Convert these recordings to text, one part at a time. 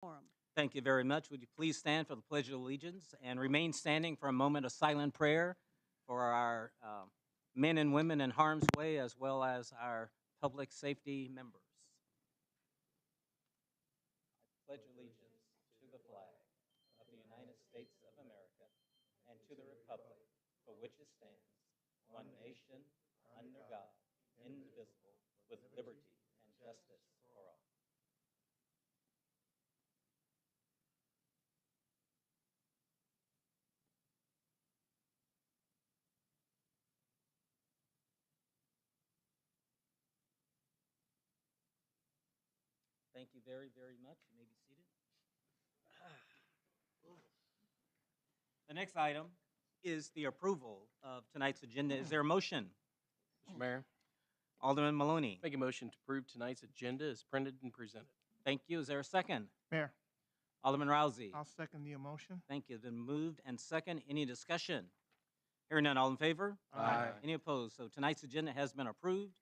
Forum. Thank you very much. Would you please stand for the Pledge of Allegiance and remain standing for a moment of silent prayer for our men and women in harm's way, as well as our public safety members. I pledge allegiance to the flag of the United States of America and to the republic for which it stands, one nation, under God, indivisible, with liberty and justice for all. Thank you very, very much. You may be seated. The next item is the approval of tonight's agenda. Is there a motion? Mr. Mayor, Alderman Maloney. make a motion to approve tonight's agenda as printed and presented. Thank you. Is there a second? Mayor, Alderman Rousey. I'll second the motion. Thank you. It's been moved and second. Any discussion? Hearing none. All in favor? Aye. Any opposed? So tonight's agenda has been approved.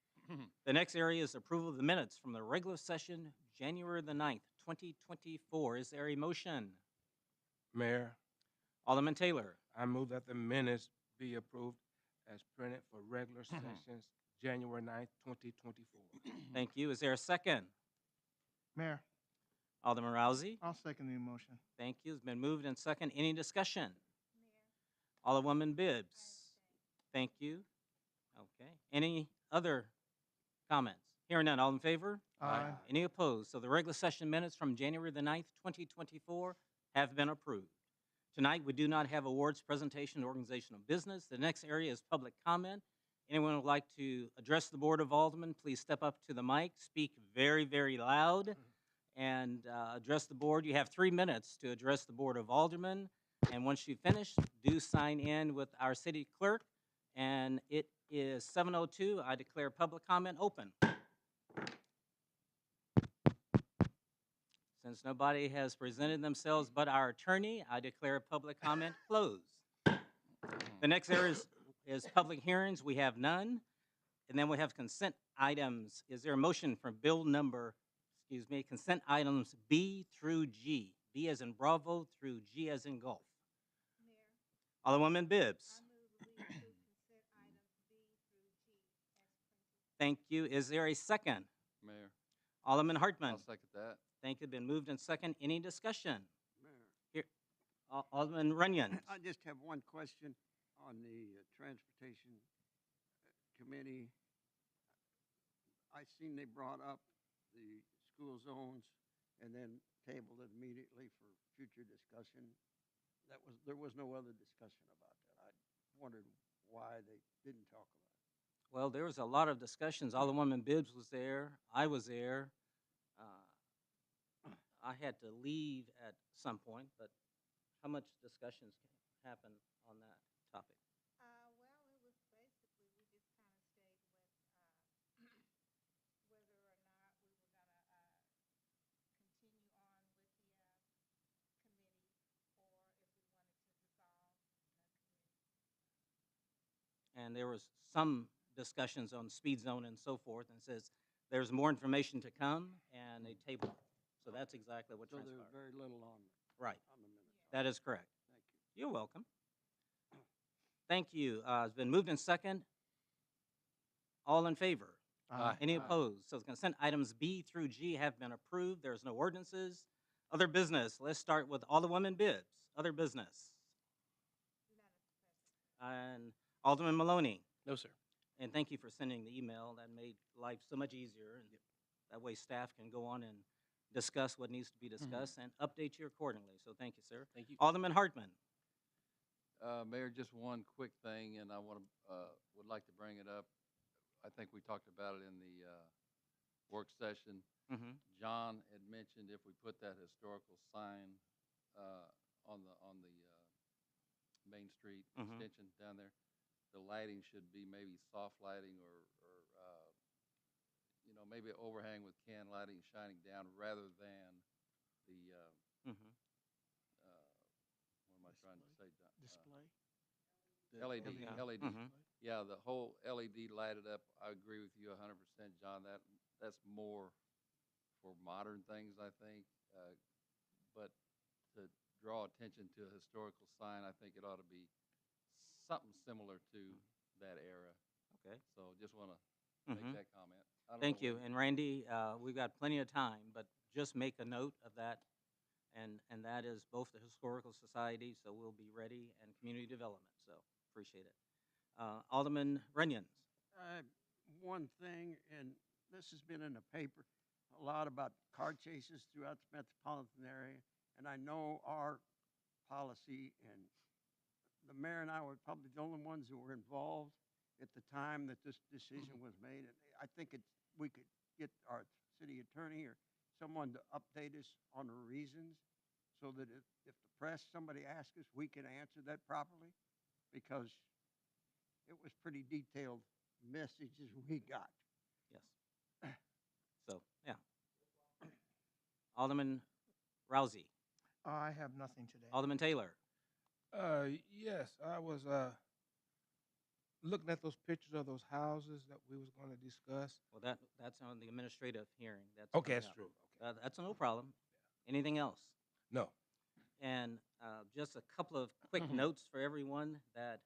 The next area is approval of the minutes from the regular session, January the 9th, 2024. Is there a motion? Mayor, Alderman Taylor. I move that the minutes be approved as printed for regular sessions, January 9th, 2024. Thank you. Is there a second? Mayor, Alderman Rousey. I'll second the motion. Thank you. It's been moved and second. Any discussion? Alderwoman Bibbs. Thank you. Okay. Any other comments? Hearing none. All in favor? Aye. Any opposed? So the regular session minutes from January the 9th, 2024 have been approved. Tonight, we do not have awards presentation or organizational business. The next area is public comment. Anyone who would like to address the Board of Aldermen, please step up to the mic, speak very, very loud, and address the board. You have 3 minutes to address the Board of Aldermen. And once you finish, do sign in with our city clerk. And it is 7:02. I declare public comment open. Since nobody has presented themselves but our attorney, I declare public comment closed. The next area is public hearings. We have none. And then we have consent items. Is there a motion for consent items B through G? B as in Bravo through G as in Golf. Mayor, Alderwoman Bibbs. I move we approve consent items B through G as printed. Thank you. Is there a second? Mayor, Alderman Hartman. I'll second that. Thank you. Been moved and second. Any discussion? Mayor, Alderman Runyon. I just have one question on the Transportation Committee. I seen they brought up the school zones and then tabled it immediately for future discussion. There was no other discussion about that. I wondered why they didn't talk about it. Well, there was a lot of discussions. Alderwoman Bibbs was there. I was there. I had to leave at some point, but how much discussions happened on that topic? Well, it was basically, we just kind of stayed with whether or not we were going to continue on with the committee or if we wanted to dissolve the committee. And there was some discussions on speed zone and so forth, and says there's more information to come, and they tabled it. So that's exactly what So there's transpired. very little on Right. the minutes. That is correct. Thank you. You're welcome. Thank you. It's been moved in second. All in favor? Any opposed? So the consent items B through G have been approved. There's no ordinances. Other business. Let's start with Alderwoman Bibbs. Other business. And Alderman Maloney. No, sir. And thank you for sending the email. That made life so much easier. And that way staff can go on and discuss what needs to be discussed and update you accordingly. So thank you, sir. Thank you. Alderman Hartman. Mayor, just one quick thing, and I would like to bring it up. I think we talked about it in the work session. Mm-hmm. John had mentioned if we put that historical sign on the Main Street extension down there, the lighting should be maybe soft lighting or maybe an overhang with can lighting shining down rather than the what am I trying to say? Display? LED. Yeah. LED. Mhm. Yeah, the whole LED lighted up. I agree with you 100%, John. That's more for modern things, I think. to draw attention to a historical sign, I think it ought to be something similar to that era. Okay. So just want to Mhm. make that comment. I don't Thank know you. what- And Randy, we've got plenty of time, but just make a note of that. And that is both the Historical Society, so we'll be ready, and community development, so appreciate it. Alderman Renyons. One thing, and this has been in the paper a lot about car chases throughout the metropolitan area, and I know our policy, and the mayor and I were probably the only ones who were involved at the time that this decision was made. And I think we could get our city attorney or someone to update us on the reasons, so that if the press, somebody asks us, we can answer that properly, because it was pretty detailed messages we got. Yes. So, yeah. Alderman Rousey. I have nothing today. Alderman Taylor. Yes, I was looking at those pictures of those houses that we was going to discuss. Well, that's on the administrative hearing. That's Okay, coming that's up. true. Okay. That's no problem. Anything else? No. And just a couple of quick notes for everyone that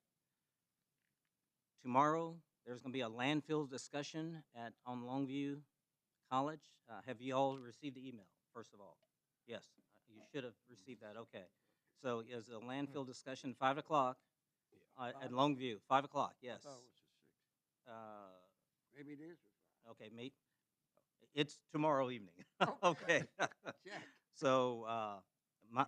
tomorrow there's going to be a landfill discussion on Longview College. Have you all received the email, first of all? Yes, you should have received that. Okay. So is a landfill discussion 5 o'clock at Longview? 5 o'clock, yes. I thought it was a 6. Uh, Maybe it is. okay, mate. It's tomorrow evening. Okay. Check. So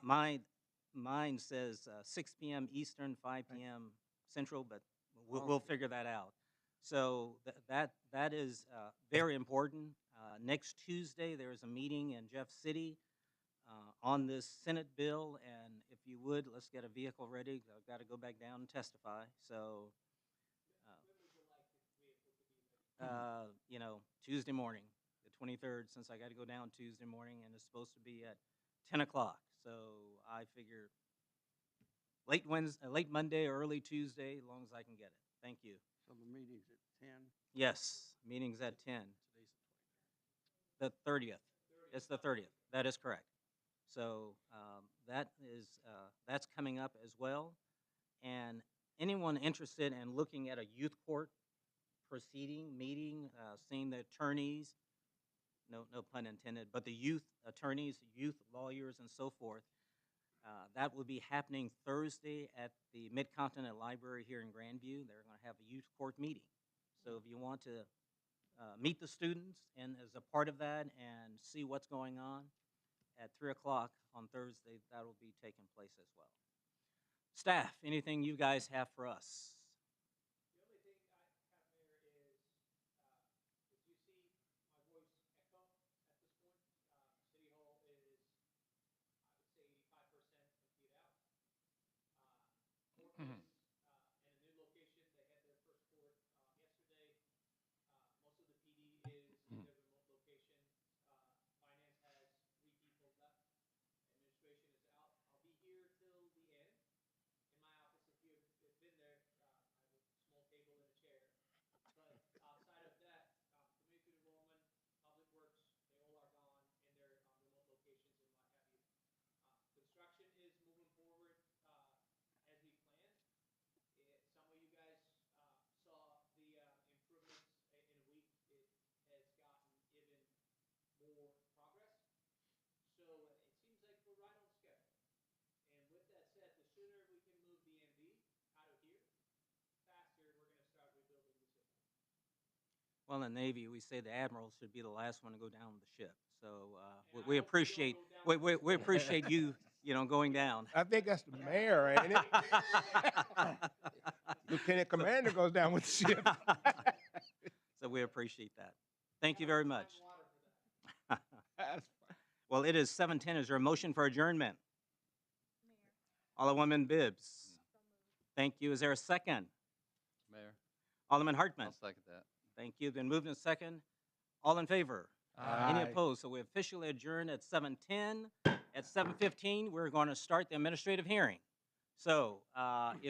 mine says 6 p.m. Eastern, 5 p.m. Central, but we'll figure that out. So that is very important. Next Tuesday, there is a meeting in Jeff City on this Senate bill, and if you would, let's get a vehicle ready. I've got to go back down and testify. So, Tuesday morning, the 23rd, since I got to go down Tuesday morning, and it's supposed to be at 10 o'clock. So I figure late Monday, early Tuesday, as long as I can get it. Thank you. So the meeting's at 10. Yes, meeting's at 10. The 30th. It's the 30th. That is correct. So that's coming up as well. And anyone interested in looking at a youth court proceeding, meeting, seeing the attorneys, no pun intended, but the youth attorneys, youth lawyers, and so forth, that will be happening Thursday at the Mid-Continent Library here in Grandview. They're going to have a youth court meeting. So if you want to meet the students and as a part of that and see what's going on at 3 o'clock on Thursday, that will be taking place as well. Staff, anything you guys have for us? Well, in the Navy, we say the admiral should be the last one to go down the ship. So we appreciate we appreciate you going down. I think that's the mayor, ain't it? Lieutenant Commander goes down with the ship. So we appreciate that. Thank you very much. That's fine. Well, it is 7:10. Is there a motion for adjournment? Alderwoman Bibbs. Thank you. Is there a second? Mayor, Alderman Hartman. I'll second that. Thank you. Been moved in second. All in favor? Any opposed? So we officially adjourn at 7:10. At 7:15, we're going to start the administrative hearing. So if